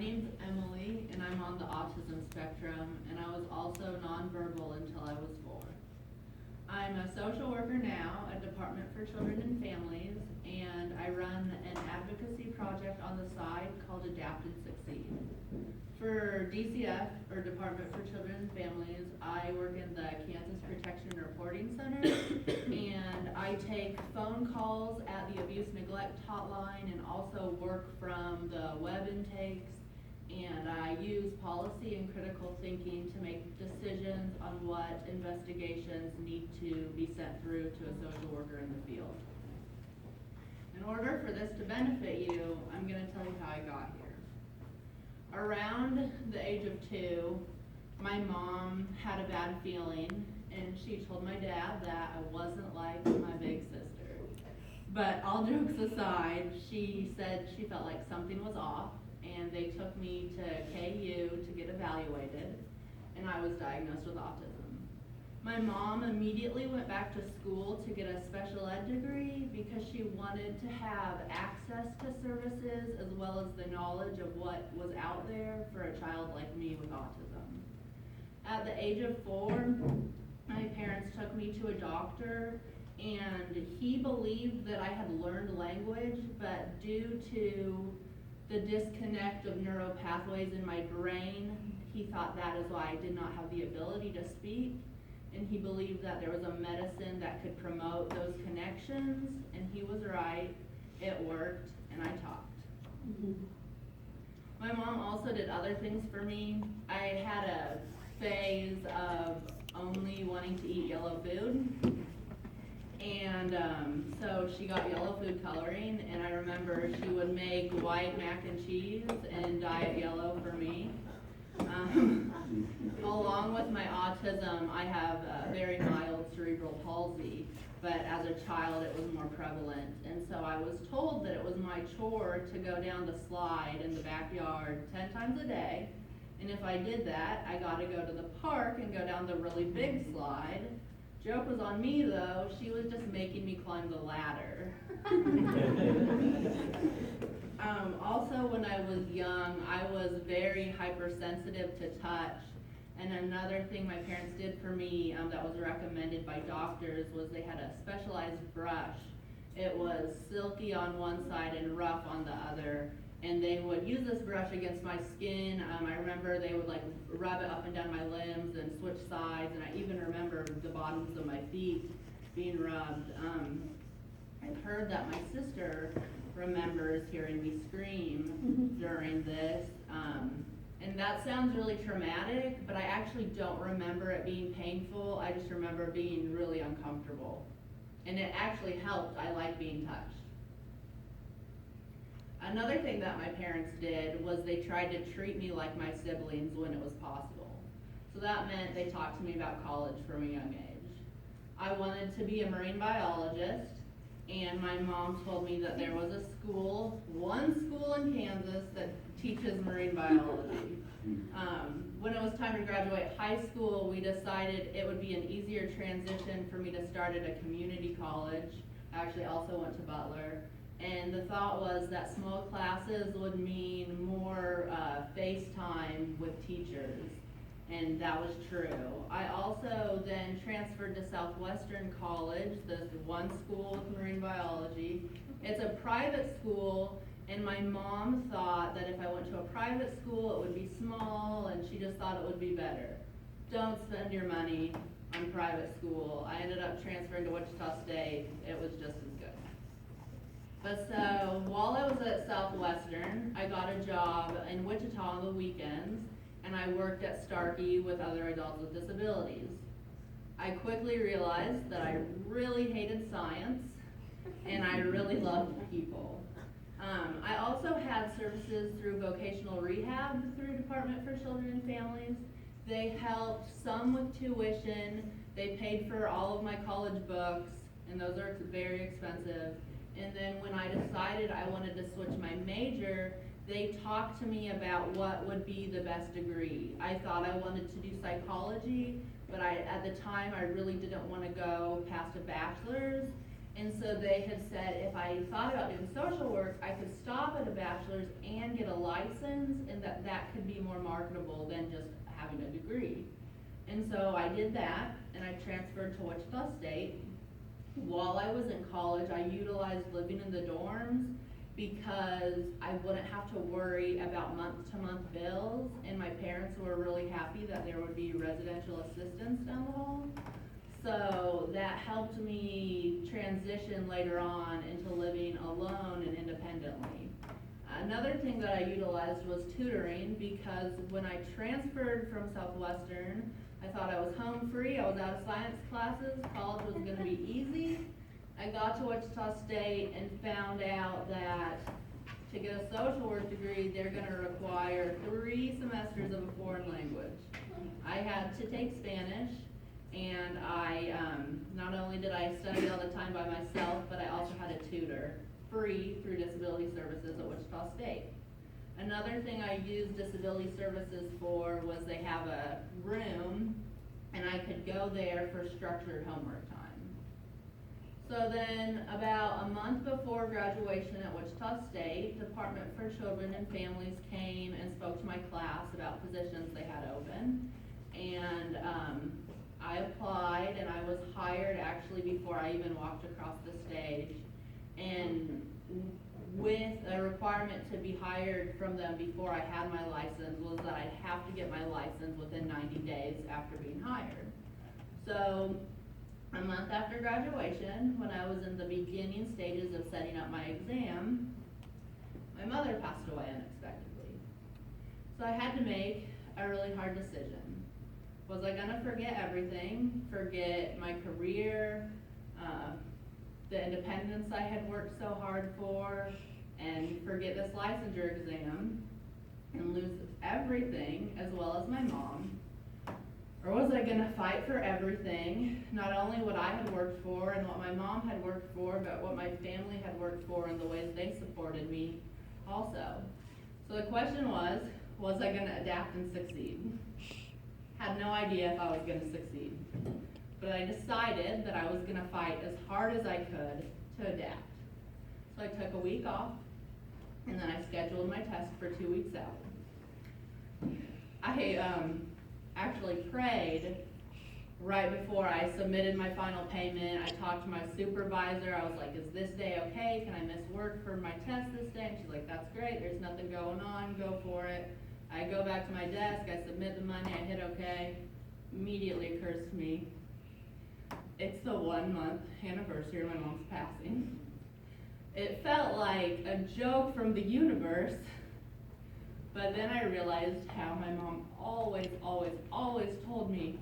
name's Emily, and I'm on the autism spectrum, and I was also nonverbal until I was 4. I'm a social worker now at Department for Children and Families, and I run an advocacy project on the side called Adapt&Succeed. For DCF, or Department for Children and Families, I work in the Kansas Protection and Reporting Center, and I take phone calls at the abuse neglect hotline and also work from the web intakes, and I use policy and critical thinking to make decisions on what investigations need to be sent through to a social worker in the field. In order for this to benefit you, I'm going to tell you how I got here. Around the age of 2, my mom had a bad feeling, and she told my dad that I wasn't like my big sister. But all jokes aside, she said she felt like something was off, and they took me to KU to get evaluated, and I was diagnosed with autism. My mom immediately went back to school to get a special ed degree because she wanted to have access to services as well as the knowledge of what was out there for a child like me with autism. At the age of 4, my parents took me to a doctor, and he believed that I had learned language, but due to the disconnect of neural pathways in my brain, he thought that is why I did not have the ability to speak, and he believed that there was a medicine that could promote those connections, and he was right. It worked, and I talked. My mom also did other things for me. I had a phase of only wanting to eat yellow food. And so she got yellow food coloring, and I remember she would make white mac and cheese and dye it yellow for me. Along with my autism, I have a very mild cerebral palsy, but as a child it was more prevalent. And so I was told that it was my chore to go down the slide in the backyard 10 times a day. And if I did that, I got to go to the park and go down the really big slide. Joke was on me though, she was just making me climb the ladder. Also, when I was young, I was very hypersensitive to touch. And another thing my parents did for me that was recommended by doctors was they had a specialized brush. It was silky on one side and rough on the other. And they would use this brush against my skin. I remember they would like rub it up and down my limbs and switch sides, and I even remember the bottoms of my feet being rubbed. I've heard that my sister remembers hearing me scream during this, and that sounds really traumatic, but I actually don't remember it being painful. I just remember being really uncomfortable, and it actually helped. I like being touched. Another thing that my parents did was they tried to treat me like my siblings when it was possible. So that meant they talked to me about college from a young age. I wanted to be a marine biologist, and my mom told me that there was a school, one school in Kansas that teaches marine biology. When it was time to graduate high school, we decided it would be an easier transition for me to start at a community college. I actually also went to Butler. And the thought was that small classes would mean more face time with teachers, and that was true. I also then transferred to Southwestern College, the one school with marine biology. It's a private school, and my mom thought that if I went to a private school, it would be small, and she just thought it would be better. Don't spend your money on private school. I ended up transferring to Wichita State. It was just as good. But so, while I was at Southwestern, I got a job in Wichita on the weekends, and I worked at Starkey with other adults with disabilities. I quickly realized that I really hated science, and I really loved people. I also had services through vocational rehab through Department for Children and Families. They helped some with tuition. They paid for all of my college books, and those are very expensive. And then when I decided I wanted to switch my major, they talked to me about what would be the best degree. I thought I wanted to do psychology, but at the time I really didn't want to go past a bachelor's. And so they had said if I thought about doing social work, I could stop at a bachelor's and get a license, and that could be more marketable than just having a degree. And so I did that, and I transferred to Wichita State. While I was in college, I utilized living in the dorms because I wouldn't have to worry about month-to-month bills, and my parents were really happy that there would be residential assistance down the hall. So that helped me transition later on into living alone and independently. Another thing that I utilized was tutoring, because when I transferred from Southwestern, I thought I was home free, I was out of science classes, college was gonna be easy. I got to Wichita State and found out that to get a social work degree, they're gonna require 3 semesters of a foreign language. I had to take Spanish, and not only did I study all the time by myself, but I also had a tutor, free through disability services at Wichita State. Another thing I used disability services for was they have a room, and I could go there for structured homework time. So then, about a month before graduation at Wichita State, Department for Children and Families came and spoke to my class about positions they had open. And I applied, and I was hired actually before I even walked across the stage. And with a requirement to be hired from them before I had my license was that I'd have to get my license within 90 days after being hired. So a month after graduation, when I was in the beginning stages of setting up my exam, my mother passed away unexpectedly. So I had to make a really hard decision. Was I gonna forget everything, forget my career, the independence I had worked so hard for, and forget this licensure exam, and lose everything as well as my mom? Or was I gonna fight for everything, not only what I had worked for and what my mom had worked for, but what my family had worked for and the ways they supported me also? So the question was I gonna adapt and succeed? Had no idea if I was gonna succeed. But I decided that I was gonna fight as hard as I could to adapt. So I took a week off, and then I scheduled my test for 2 weeks out. I actually prayed right before I submitted my final payment. I talked to my supervisor. I was like, is this day okay? Can I miss work for my test this day? And she's like, that's great, there's nothing going on, go for it. I go back to my desk, I submit the money, I hit okay. Immediately occurs to me, it's the 1 month anniversary of my mom's passing. It felt like a joke from the universe, but then I realized how my mom always told me,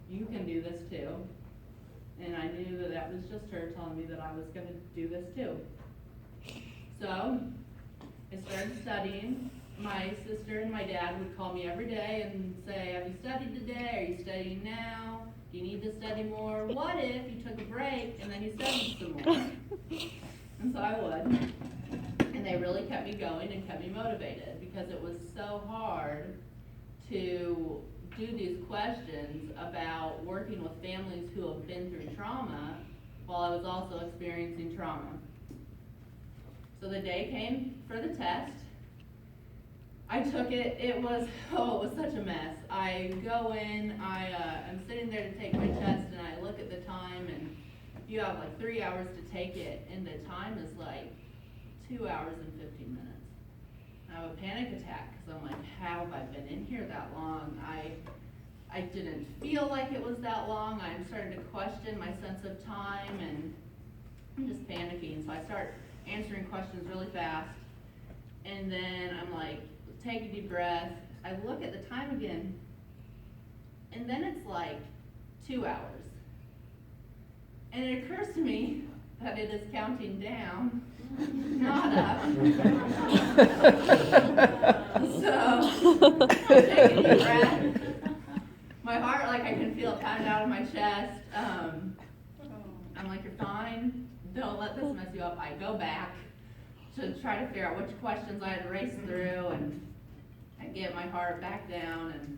you can do this too. And I knew that that was just her telling me that I was gonna do this too. So I started studying. My sister and my dad would call me every day and say, have you studied today? Are you studying now? Do you need to study more? What if you took a break and then you studied some more? And so I would. And they really kept me going and kept me motivated, because it was so hard to do these questions about working with families who have been through trauma while I was also experiencing trauma. So the day came for the test. I took it. It was such a mess. I go in, I'm sitting there to take my test, and I look at the time, and you have like 3 hours to take it, and the time is like 2 hours and 15 minutes. I have a panic attack, because I'm like, how have I been in here that long? I didn't feel like it was that long. I'm starting to question my sense of time, and I'm just panicking. So I start answering questions really fast, and then I'm like, take a deep breath. I look at the time again, and then it's like 2 hours. And it occurs to me that it is counting down, not up. So, I take a deep breath. My heart, like I can feel it pounding out of my chest. I'm like, you're fine. Don't let this mess you up. I go back to try to figure out which questions I had raced through, and I get my heart back down, and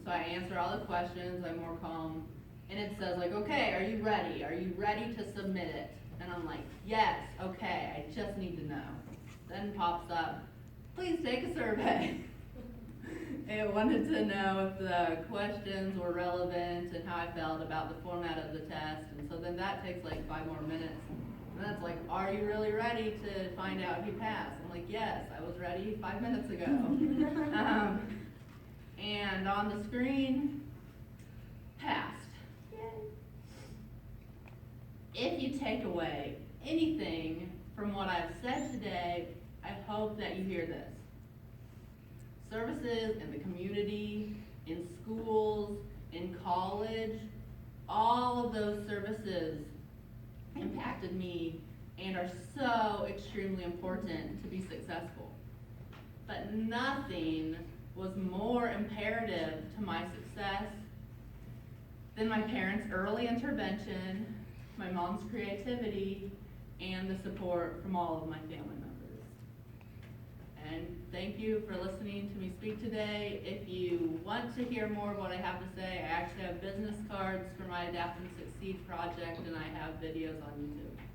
so I answer all the questions. I'm more calm, And it says like, okay, are you ready? Are you ready to submit it? And I'm like, yes, okay, I just need to know. Then pops up, please take a survey. It wanted to know if the questions were relevant and how I felt about the format of the test. And so then that takes like 5 more minutes. And that's like, are you really ready to find out if you passed? I'm like, yes, I was ready 5 minutes ago. And on the screen, passed. If you take away anything from what I've said today, I hope that you hear this. Services in the community, in schools, in college, all of those services impacted me and are so extremely important to be successful. But nothing was more imperative to my success than my parents' early intervention, my mom's creativity, and the support from all of my family members. And thank you for listening to me speak today. If you want to hear more of what I have to say, I actually have business cards for my Adapt and Succeed project, and I have videos on YouTube.